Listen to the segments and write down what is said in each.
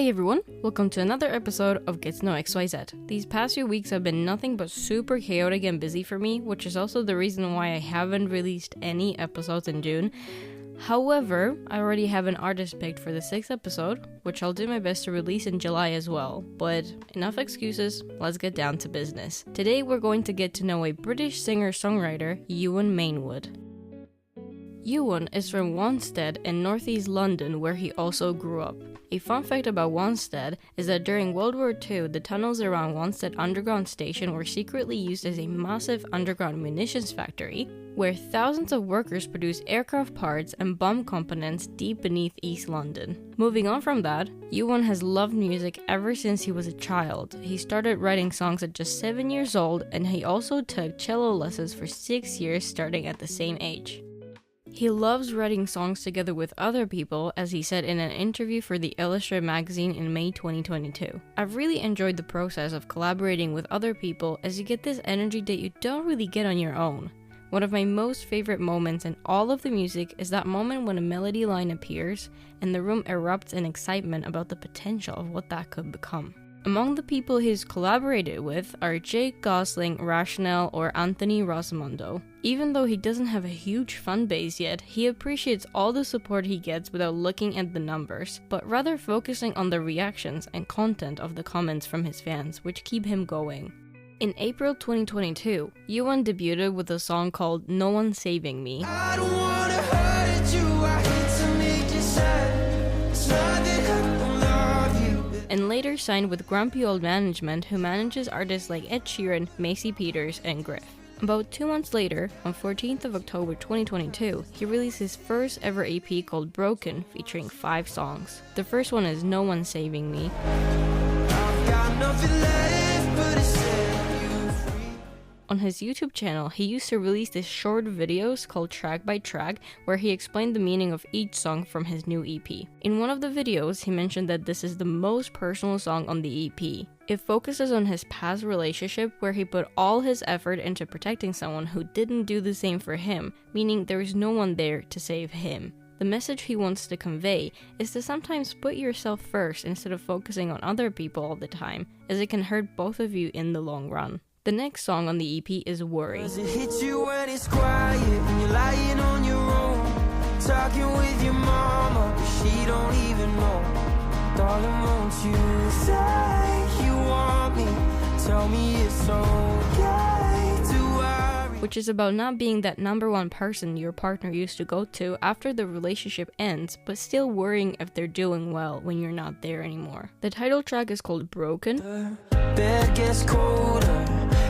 Hey everyone, welcome to another episode of Get to Know XYZ. These past few weeks have been nothing but super chaotic and busy for me, which is also the reason why I haven't released any episodes in June. However, I already have an artist picked for the 6th episode, which I'll do my best to release in July as well. But enough excuses, let's get down to business. Today we're going to get to know a British singer-songwriter, Ewan Mainwood. Ewan is from Wanstead in northeast London, where he also grew up. A fun fact about Wanstead is that during World War II, the tunnels around Wanstead Underground Station were secretly used as a massive underground munitions factory, where thousands of workers produced aircraft parts and bomb components deep beneath East London. Moving on from that, Ewan has loved music ever since he was a child. He started writing songs at just 7 years old, and he also took cello lessons for 6 years starting at the same age. He loves writing songs together with other people, as he said in an interview for the Illustrated magazine in May 2022. I've really enjoyed the process of collaborating with other people, as you get this energy that you don't really get on your own. One of my most favorite moments in all of the music is that moment when a melody line appears and the room erupts in excitement about the potential of what that could become. Among the people he's collaborated with are Jake Gosling, Rationale, or Anthony Rosamondo. Even though he doesn't have a huge fan base yet, he appreciates all the support he gets without looking at the numbers, but rather focusing on the reactions and content of the comments from his fans, which keep him going. In April 2022, Ewan debuted with a song called No One Saving Me. I don't wanna hurt you, I hate to make you sad. It's not that I don't love you. And later signed with Grumpy Old Management, who manages artists like Ed Sheeran, Macy Peters, and Griff. About 2 months later, on 14th of October 2022, he released his first ever EP called Broken, featuring 5 songs. The first one is No One Saving Me. I've got nothing left but to set you free. On his YouTube channel, he used to release these short videos called Track by Track, where he explained the meaning of each song from his new EP. In one of the videos, he mentioned that this is the most personal song on the EP. It focuses on his past relationship, where he put all his effort into protecting someone who didn't do the same for him, meaning there is no one there to save him. The message he wants to convey is to sometimes put yourself first instead of focusing on other people all the time, as it can hurt both of you in the long run. The next song on the EP is Worry. Does it hit you when it's quiet and you're lying on your own, talking with your mama, but she don't even know? Darling, won't you say you want me? Tell me it's okay to worry. Which is about not being that number one person your partner used to go to after the relationship ends, but still worrying if they're doing well when you're not there anymore. The title track is called Broken. The bed gets colder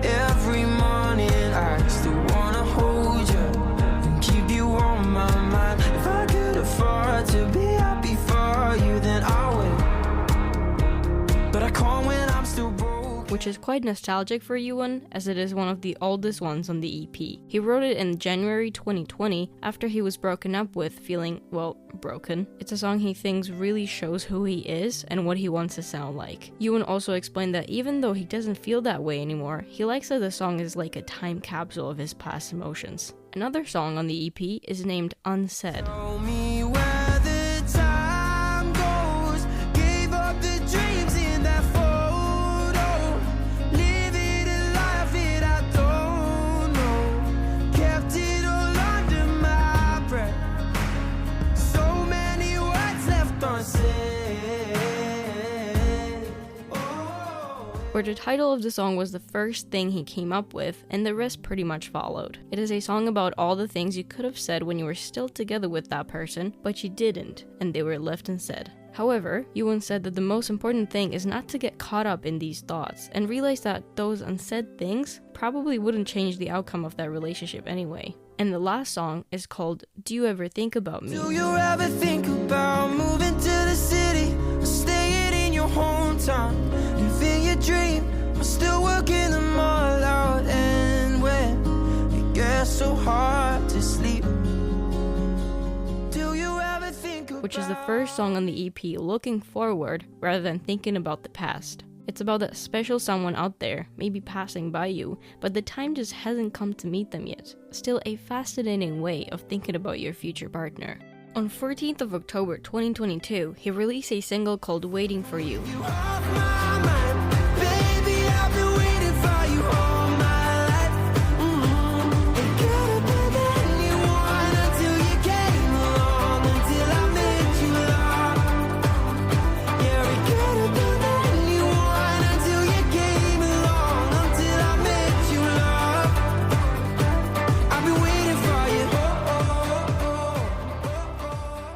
every morning. I still wanna hold you and keep you on my mind. If I could afford to be happy for you, then I would. But I can't when I'm still broke. Which is quite nostalgic for Ewan, as it is one of the oldest ones on the EP. He wrote it in January 2020 after he was broken up with, feeling, well, broken. It's a song he thinks really shows who he is and what he wants to sound like. Ewan also explained that even though he doesn't feel that way anymore, he likes that the song is like a time capsule of his past emotions. Another song on the EP is named Unsaid. Where the title of the song was the first thing he came up with, and the rest pretty much followed. It is a song about all the things you could have said when you were still together with that person, but you didn't, and they were left unsaid. However, Ewan said that the most important thing is not to get caught up in these thoughts, and realize that those unsaid things probably wouldn't change the outcome of that relationship anyway. And the last song is called Do You Ever Think About Me? Do you ever think about moving to the city, or staying in your hometown? Living your dream, I'm still working them all out. And when it gets so hard to sleep, do you ever think about... Which is the first song on the EP looking forward rather than thinking about the past. It's about that special someone out there, maybe passing by you, but the time just hasn't come to meet them yet. Still a fascinating way of thinking about your future partner. On 14th of October 2022, he released a single called Waiting for You.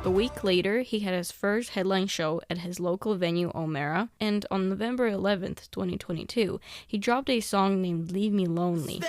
A week later, he had his first headline show at his local venue, Omera, and on November 11th, 2022, he dropped a song named Leave Me Lonely.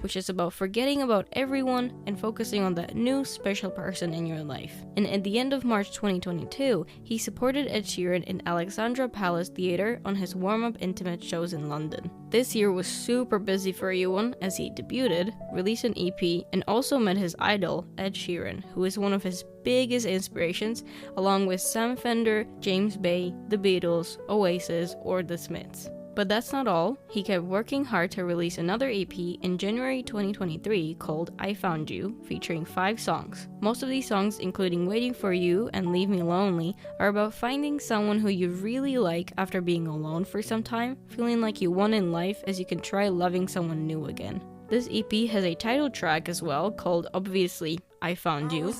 Which is about forgetting about everyone and focusing on that new special person in your life. And at the end of March 2022, he supported Ed Sheeran in Alexandra Palace Theatre on his warm-up intimate shows in London. This year was super busy for Ewan as he debuted, released an EP, and also met his idol, Ed Sheeran, who is one of his biggest inspirations, along with Sam Fender, James Bay, The Beatles, Oasis, or The Smiths. But that's not all. He kept working hard to release another EP in January 2023 called I Found You, featuring 5 songs. Most of these songs, including Waiting for You and Leave Me Lonely, are about finding someone who you really like after being alone for some time, feeling like you won in life as you can try loving someone new again. This EP has a title track as well called, obviously, I Found You.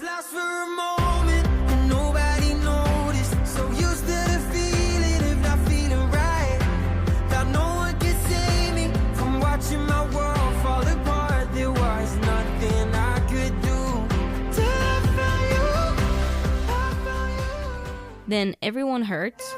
Then Everyone Hurts.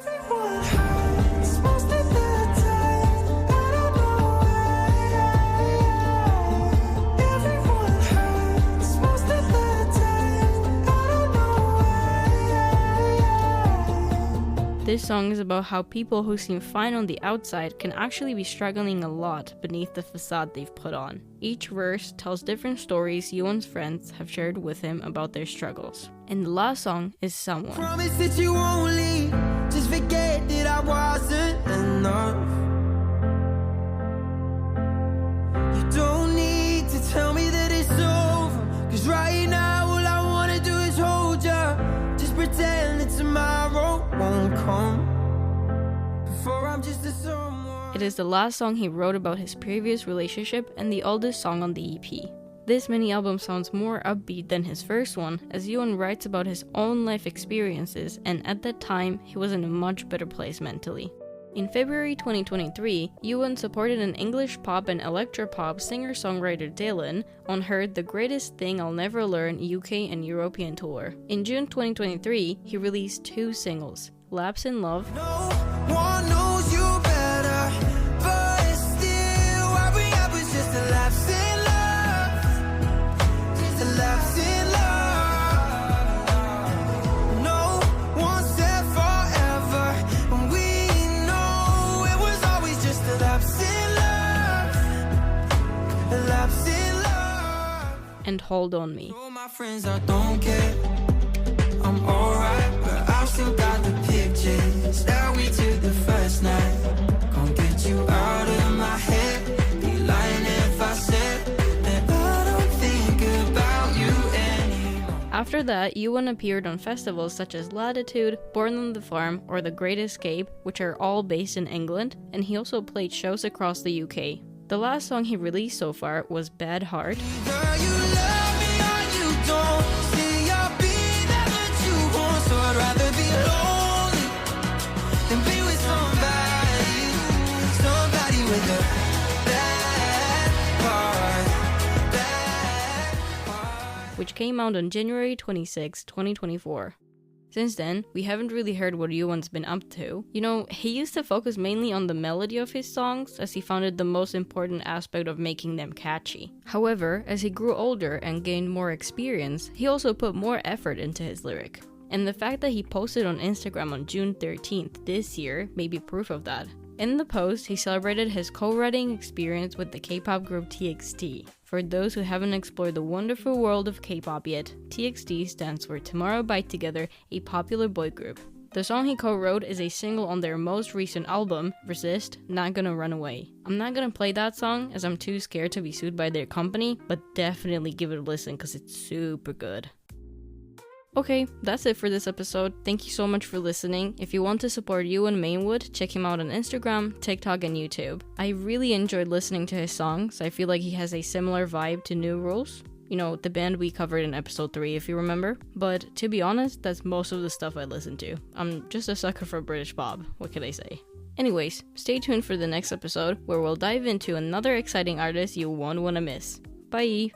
This song is about how people who seem fine on the outside can actually be struggling a lot beneath the facade they've put on. Each verse tells different stories Ewan's friends have shared with him about their struggles. And the last song is Someone. Promise that you won't leave, just forget that I wasn't enough. You don't need to tell me that it's over, cause right now all I wanna do is hold ya. Just pretend that tomorrow won't come before I'm just a someone. It is the last song he wrote about his previous relationship and the oldest song on the EP. This mini-album sounds more upbeat than his first one, as Ewan writes about his own life experiences, and at that time, he was in a much better place mentally. In February 2023, Ewan supported an English pop and electropop singer-songwriter Dylan on her The Greatest Thing I'll Never Learn UK and European tour. In June 2023, he released 2 singles, Lapse in Love No one knows you better, but still I bring up is just a lapse in love, just a lapse in love. No one said forever, and we know it was always just a lapse in love, a lapse in love. and Hold On Me. Told my friends I don't care, I'm alright, but I've still got the pictures that we took the first night. Can't get you out of my head, be lying if I said that I don't think about you anymore. After that, Ewan appeared on festivals such as Latitude, Born on the Farm, or The Great Escape, which are all based in England, and he also played shows across the UK. The last song he released so far was Bad Heart, Either you love me or you don't, say I'll be there that you want, so I'd rather be lonely than be with somebody, somebody with a bad heart, which came out on January 26, 2024. Since then, we haven't really heard what Ewan's been up to. You know, he used to focus mainly on the melody of his songs, as he found it the most important aspect of making them catchy. However, as he grew older and gained more experience, he also put more effort into his lyric. And the fact that he posted on Instagram on June 13th this year may be proof of that. In the post, he celebrated his co-writing experience with the K-pop group TXT. For those who haven't explored the wonderful world of K-pop yet, TXT stands for Tomorrow by Together, a popular boy group. The song he co-wrote is a single on their most recent album, Resist, Not Gonna Run Away. I'm not gonna play that song as I'm too scared to be sued by their company, but definitely give it a listen because it's super good. Okay, that's it for this episode. Thank you so much for listening. If you want to support Ewan Mainwood, check him out on Instagram, TikTok, and YouTube. I really enjoyed listening to his songs. I feel like he has a similar vibe to New Rules. You know, the band we covered in episode 3 if you remember. But to be honest, that's most of the stuff I listen to. I'm just a sucker for British pop, what can I say? Anyways, stay tuned for the next episode where we'll dive into another exciting artist you won't want to miss. Bye!